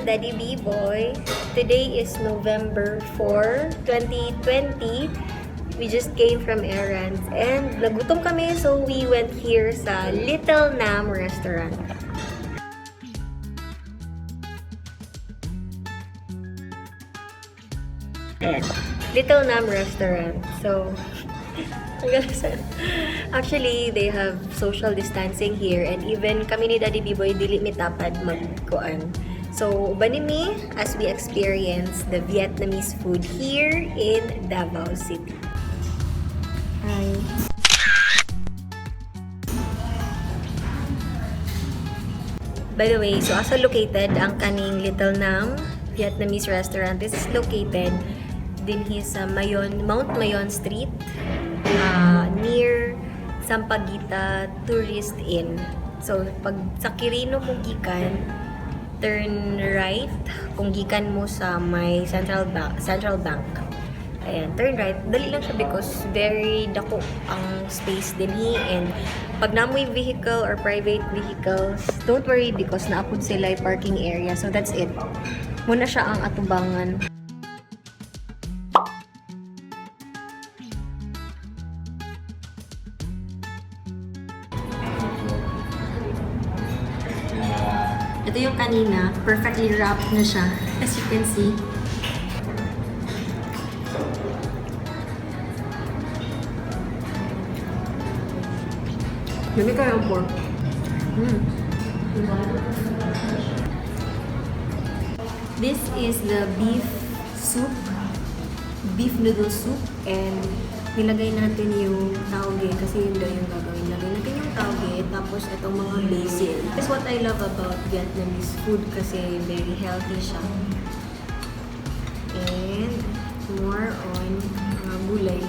Daddy B-Boy. Today is November 4, 2020. We just came from errands and nagutom kami, so we went here sa Little Nam Restaurant. And Little Nam Restaurant. So, actually, they have social distancing here and even kami ni Daddy B-Boy dili mitapad magkuan. So, banimi as we experience the Vietnamese food here in Davao City. Hi. By the way, so asa located ang kaning Little Nam Vietnamese Restaurant? This is located din sa Mount Mayon Street, near Sampaguita Tourist Inn. So, pag sa Quirino mo gikan, turn right kung gikan mo sa may Central Bank. Ayan, turn right. Dali lang siya because very dako ang space din and pag namoy vehicle or private vehicles, don't worry because naapod sila yung parking area. So, that's it. Muna siya ang atubangan. Ito yung kanina, perfectly wrapped na siya, as you can see. Dami kayo ang pork. This is the beef soup, beef noodle soup, and nilagay natin yung tauge kasi yun daw yung gagawin. Nilagay natin yung tauge, tapos itong mga basil. That's what I love about Vietnamese food kasi very healthy siya. And more on gulay.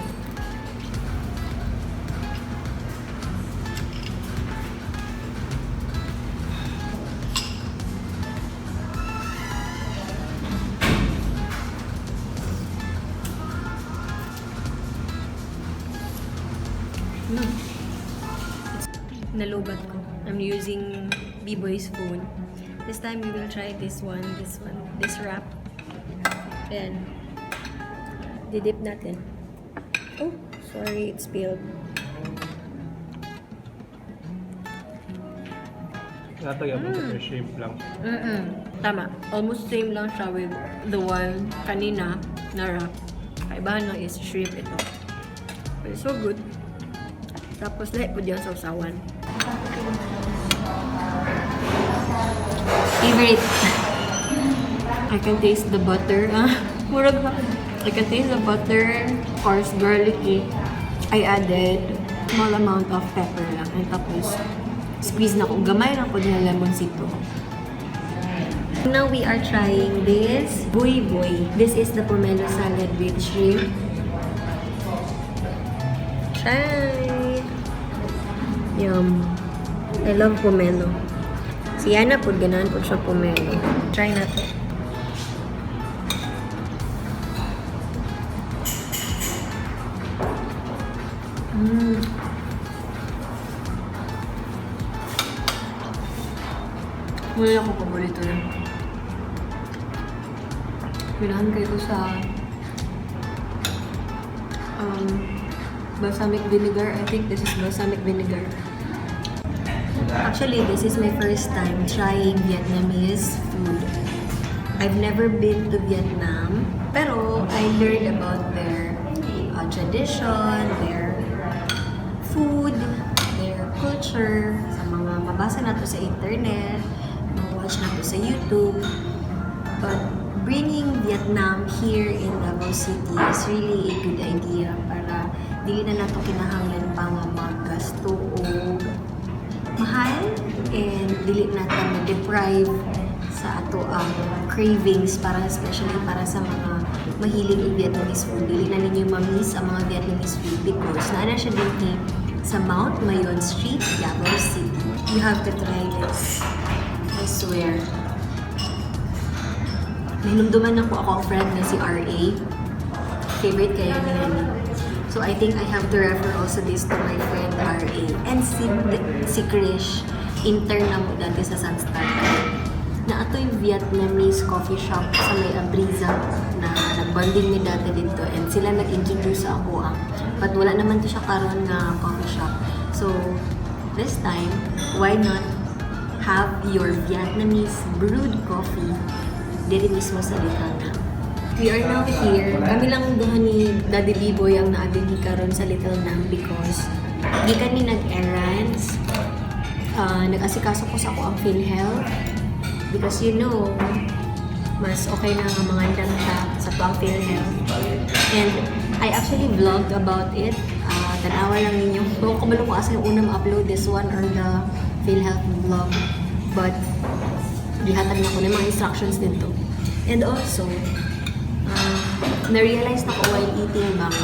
Nalubat ko. I'm using B-Boy's phone. This time we will try this wrap. Then, didip natin. Oh, sorry, it spilled. Nato yung shrimp lang. Tama. Almost same lang siya with the one kanina na wrap. Kaibahan lang is shrimp ito. But it's so good. Tapos lahat po diyan sa usawan. Favorite. I can taste the butter. Murag ha. I can taste the butter. Of course, garlicky. I added small amount of pepper lang. And tapos, squeeze na ko. Gamay lang ko din na lemon sito. Now we are trying this boy. This is the pomelo salad with shrimp. Try! Yum. I love pomelo. Si Yana po, ganahan po siya pomelo. Try natin. Wala ako paborito yan. Pinahan kayo sa balsamic vinegar. I think this is balsamic vinegar. Actually, this is my first time trying Vietnamese food. I've never been to Vietnam, pero I learned about their tradition, their food, their culture, sa mga mabasa na to sa internet, watch na to sa YouTube. But bringing Vietnam here in Davao City is really a good idea para dili na nato kinahanglan pa nga maggasto o mahal and dili natin ma-deprive sa ato ang cravings para especially para sa mga mahilig in Vietnamese food. Dili na ninyo ma-miss ang mga Vietnamese food because naana siya din sa Mount Mayon Street, Davao City. You have to try this. I swear. Nahinumduman ako ang friend na si RA. Favorite kayo niya. So I think I have to refer also this to my friend RA. And si Krish, intern na mo dati sa Sunstar. na ato'y Vietnamese coffee shop sa may Abriza na nagbanding ni dati dito and sila nag-introduce sa ako but wala naman to siya karon na coffee shop. So this time, why not have your Vietnamese brewed coffee diri mismo sa Little Nam. We are now here. Kami lang duha ni Daddy B-Boy ang naadili karon sa Little Nam because di kami nag-errands. Nag-asikaso ko sa ako ang PhilHealth because you know, mas okay na nga mga danta sa tuang PhilHealth. And I actually vlogged about it. Tanawa lang ninyo. Kung kabalo ko asa yung unang upload this one or the PhilHealth vlog. But gihatag na ko ng mga instructions dito. And also, na-realize na ko while eating bang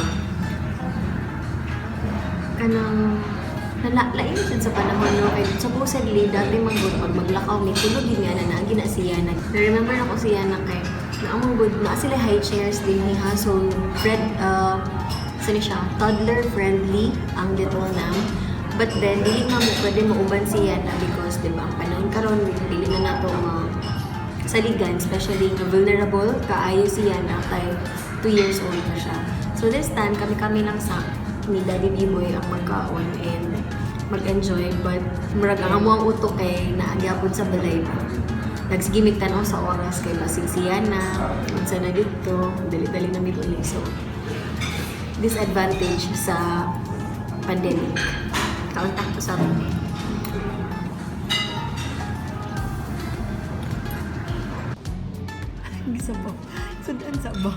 kanang nalain siya sa panahon no kay supposedly dati pag maglakaw may tulog yun nga na gina siya na-remember na ko siya na kay na among good na sila high chairs din ni ha so saan siya toddler friendly ang Little Nam but then dili na mo pwede mauban siya na because diba ang panahon karon dili na nato saligan especially na vulnerable kaayo siya na kay 2 years old na siya so this time kami lang sa ni Daddy B-Boy ang magkaon and mag-enjoy but murag ang amo ang utok kay naagyapon sa balay ba nagsigimik tanaw sa oras kay basig siya na unsa na dito dali-dali na mituli so disadvantage sa pandemic kauntak ko sa gisabaw sudan sa ba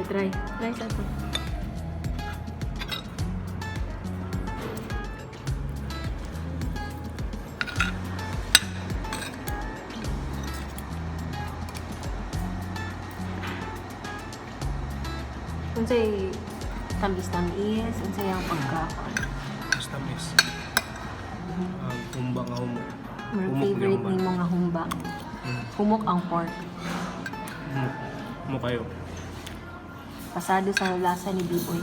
try sa to. Unsay tamis-tamis, unsay ang pagkaon. Tamis. Humba nga humok. Favorite ni mo nga humba. Humok ang pork. Humok kayo. Pasado sa lasa ni B-Boy.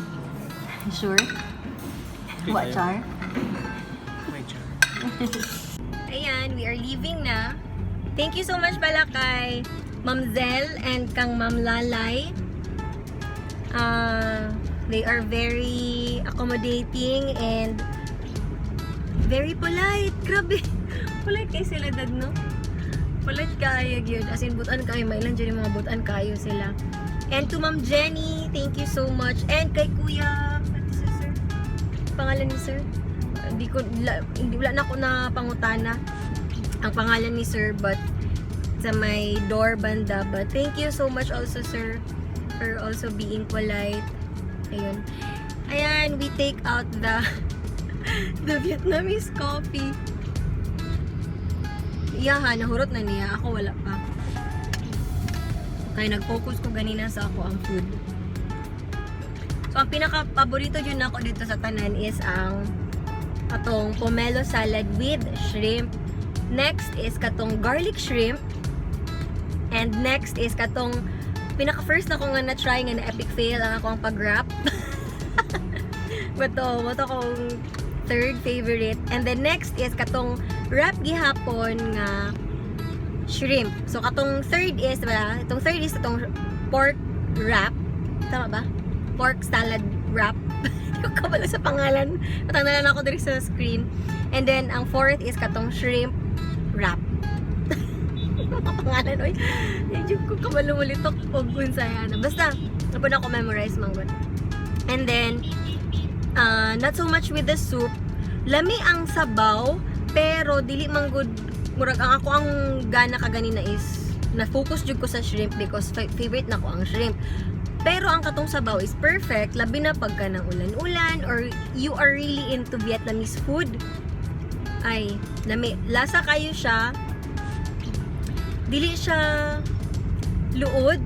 Sure? Okay, What, Char? May char. Ayan, we are leaving na. Thank you so much pala kay Ma'am Zel and kang Ma'am Lalay. They are very accommodating and very polite. Grabe. Polite kayo sila, dad, no? Polite kayo, gyud. As in, butan kayo. Mailan dyan yung mga butan kayo sila. And to Ma'am Jenny, thank you so much. And kay Kuya, ano si Sir? Pangalan ni Sir? Wala na ako na pangutana ang pangalan ni Sir, but sa may door banda. But thank you so much also, Sir, for also being polite. Ayun. Ayan, we take out the Vietnamese coffee. Iya ha, nahurot na niya. Ako wala pa. Kaya nag-focus ko ganina sa ako ang food. So, ang pinaka-paborito dyan ako dito sa tanan is ang katong pomelo salad with shrimp. Next is katong garlic shrimp. And next is katong pinaka-first na ko nga na-try nga na epic fail ang akong pag-wrap. But ito kong third favorite. And then next is katong wrap gihapon nga shrimp. So, katong third is, diba? Itong third is itong pork wrap. Tama ba? Pork salad wrap. Hindi ko kabalo sa pangalan. Matanggalan ako dito sa screen. And then, ang fourth is katong shrimp wrap. Mga pangalan, oy. Hindi ko kabalo ulit ito kung unsaya na. Basta, napun ako memorize manggot. And then, not so much with the soup. Lami ang sabaw, pero dili manggod murag ang ako ang gana kaganina is na-focus jud ko sa shrimp because favorite na ko ang shrimp. Pero ang katong sabaw is perfect labi na pagka ng ulan-ulan or you are really into Vietnamese food. Ay, lasa kayo siya. Dili siya luod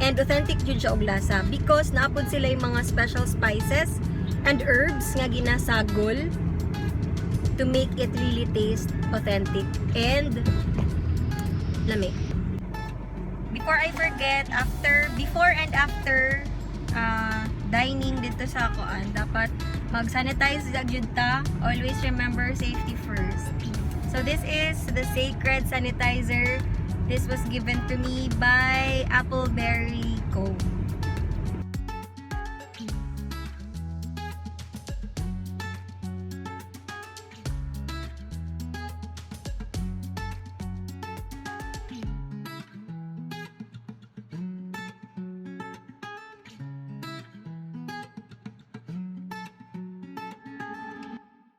and authentic jud siya og lasa because naapod sila yung mga special spices and herbs nga ginasagol to make it really taste authentic and lami. Before I forget, before and after dining dito sa akoan, dapat mag-sanitize gyud ta. Always remember safety first. So this is the Sacred Sanitizer. This was given to me by Appleberry Co.